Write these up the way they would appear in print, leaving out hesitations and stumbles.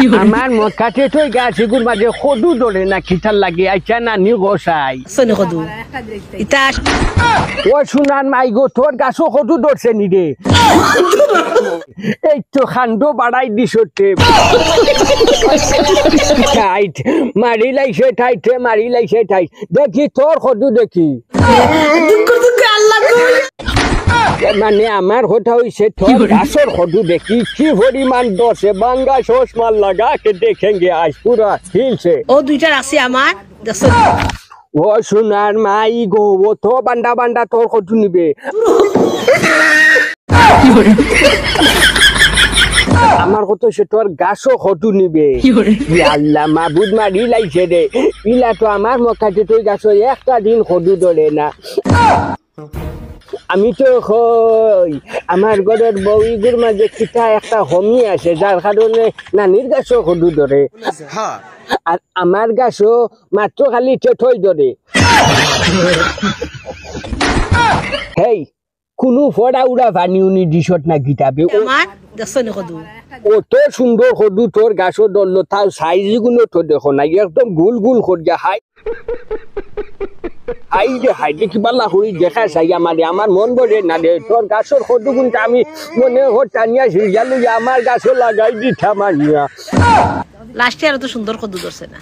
আমার মক্কাতে তো গাছগুলোর মাঝে খদু ধরে না খিটার লাগে আইছা নানি গোসাই সনে কদু ইতা ও শুনান মাই গো তোর গাছও খদু ধরছে নি রে এই তো খান্ড বাড়াই দিছতে টাইট মারি লাইছে টাইট মারি লাইছে টাইট দেখি তোর খদু দেখি মানে আমার কথা হইছে তোর গাছর খদু দেখি কি পরিমাণ দশে বাঙ্গা চশমার লাগা কে দেখেঙ্গে আজ পুরা হিলছে ও দুইটার আছে আমার দেখছ ও সোনার মাই গো ও তো বান্ডা বান্ডা তোর খদু নিবে আমার কত সে তোর গাছও খদু নিবে আল্লাহ মাবুদ মারি লাইছে রে ইলা তো আমার মক্কাতে তুই গাছ একটা দিন খদু ধরে না আমি তো কই আমার ঘরের বউইগুর মাঝে কিটা একটা হমি আছে যার কারণে নানির গাছও খদু ধরে আর আমার গাছও মাত্র খালি ঠেঠই ধরে হেই কোনো ফড়া উড়া পানি উনি দিশত না গিটাবে আমার দেখছ নে কদু অত সুন্দর খদু তোর গাছও ধরলো তার সাইজ গুলো তো দেখো না একদম গোল গোল খড়িয়া হাই হাই রে হাই দেখি বালা হই দেখা চাই আমার মন বলে না রে তোর গাছর খদু গুনটা আমি মনে হয় টানিয়া সিরিয়ালু আমার গাছও লাগাই দিতা মারিয়া লাস্টে আর তো সুন্দর কদু ধরছে না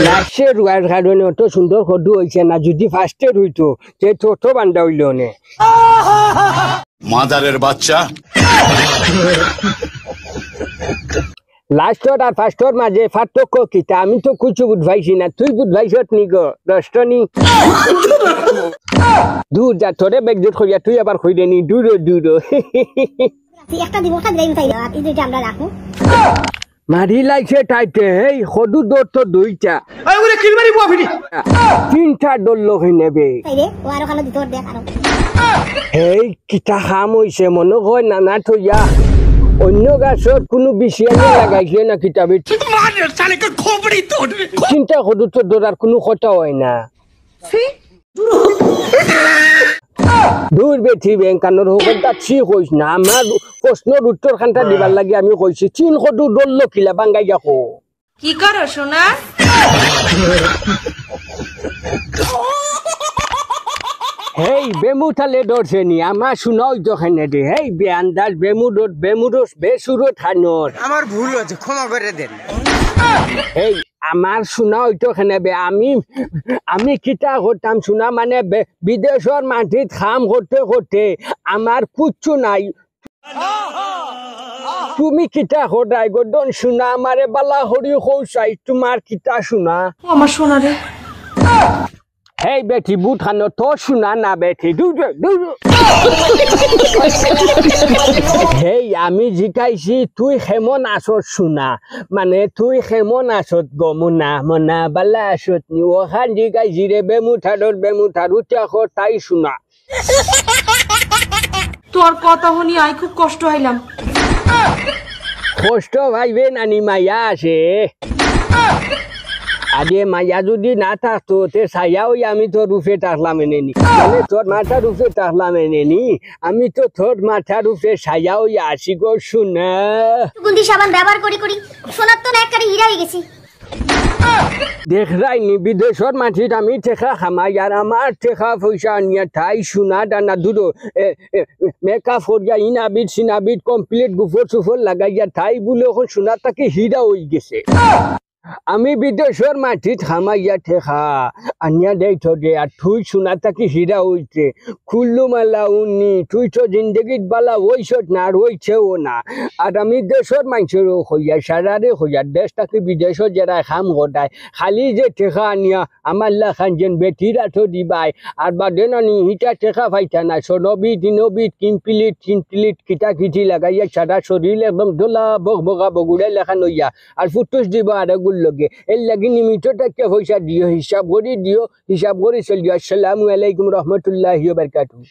লাস্টে রুয়ার কারণে অত সুন্দর খদু হইছে না যদি ফার্স্টে হইতো তে তো বান্ধা হইল নে মাদারের বাচ্চা লাস্টর আর ফার্স্টর মাঝে পার্থক্য কিটা আমি তো কিছু বুঝবাইছি না তুই বুঝবাইছত নি গো রষ্টনি দূর যা তোরে বেগজুট করিয়া তুই আবার কইরে নি দূর দূর একটা দিব একটা দিই তাই এই যে আমরা রাখো মারি লাইছে টাইটে হেই খদু দর তো দুইটা এই ওরে কিল মারি বুয়া ফিটি তিনটা ডল হই নেবে তাই রে ও আরো খালো দিতর দেখ আরো হেই কিটা খাম হইছে মনে হয় নানা থইয়া অন্য গাছত কোনো বিশিয়ানি লাগাইছে না কিতাবে চিন্তা খদু তো ধরার কোনো কথা হয় না দূর বেঠি বেঙ্কানোর হোকটা ছি কইস না আমার প্রশ্নের উত্তর খানটা দিবার লাগে আমি কইছি চিন খদু দল কিলা বাঙ্গাই যাকো কি করো সোনা হেই বেমু থালে ধরছে নি আমার শুনাও যখানে দে হেই বেআন্দাজ বেমুরস বেসুরো থানোর আমার ভুল হয়েছে ক্ষমা করে দেন এই আমার শোনা হইতো খানে বে আমি কিতা করতাম শোনা মানে বিদেশের মাটিত কাম করতে করতে আমার কুচ্ছু নাই তুমি কিতা করাই গদন শোনা আমারে বালা হরি কৌশাই তোমার কিতা শোনা আমার সোনা রে হেই বেটি বুঠানো তো শোনা না বেটি হেই আমি জিকাইছি তুই কেমন আসত শোনা মানে তুই কেমন আসত গো মনা বালা আসত নি ওখান জিকাইছি রে বেমুঠার উঠাখ তাই শোনা তোর কথা শুনি আই খুব কষ্ট হইলাম কষ্ট ভাইবে নানি মাইয়া আছে আগে মাইয়া যদি না থাকতো তে ছায়াও আমি তোর রূপে থাকলাম এনে নি মানে তোর মাথা রূপে থাকলাম এনে নি আমি তো তোর মাথা রূপে ছায়াও আসি গো শুনা গুন্ডি সাবান ব্যবহার করি সোনার তো একবারে হীরা হয়ে গেছি দেখরাই নি বিদেশের মাটিত আমি টেকা খামাই আর আমার টেকা পয়সা নিয়ে ঠাই সোনা দানা দুটো মেকআপ করিয়া ইনাবিদ সিনাবিদ কমপ্লিট গুফর সুফর লাগাইয়া ঠাই বলে এখন সোনা তাকে হীরা হয়ে গেছে আমি বিদেশের মাটিত খামাইয়া ঠেকা আনিয়া দেই থে আর তুই শোনা তাকে হীরা হইছে খুল্লু মালা উনি তুই তো জিন্দগিত বালা হইছত না আর হইছেও না আর আমি দেশের মানুষেরও হইয়া সারারে হইয়া দেশ তাকে বিদেশত যারা খাম ঘটায় খালি যে ঠেকা আনিয়া আমার লাখান যেন বেটিরা তো দিবাই আর বাদে নানি হিটা ঠেকা পাইতা না সনবিদ ইনবিদ কিনপিলিট কিটা কিটি লাগাইয়া সারা শরীর একদম দোলা বগা বগুড়াই লেখান হইয়া আর ফুটুস দিবা আর লগে এর লাগি নিমিত টাকা পয়সা দিও হিসাব করে চলিও আসসালামু আলাইকুম রহমতুল্লাহি ওয়া বারাকাতুহু।